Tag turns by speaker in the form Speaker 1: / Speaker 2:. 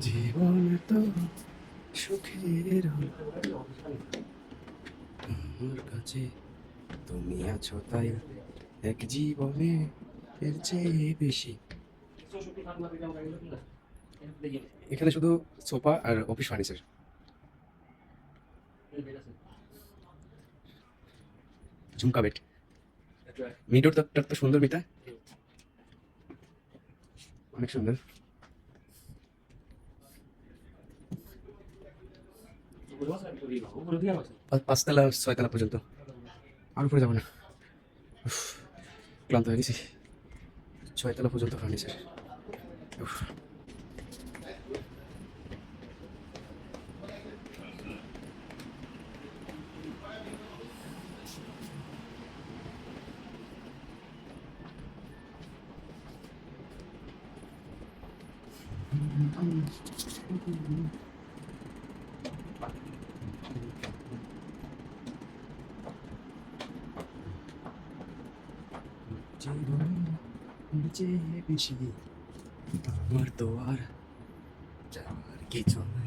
Speaker 1: জীবন তো সুখের হলো আমার কাছে, তুমি আছো তাই এক জীবনে এর চেয়ে বেশি। এখানে শুধু সোফা আর অফিস ফার্নিচার। ঝুমকা বেড, মিডোর তো সুন্দর, মিতা অনেক সুন্দর। পাঁচতলা ছয়তলা পর্যন্ত, আর উপরে যাবো না, উফ, ক্লান্ত হয়ে গেছি। ছয়তলা পর্যন্ত ফার্নিচার। উফ। জীবন চেয়ে বেশি আমার তো আর যাওয়ার কিছু নাই।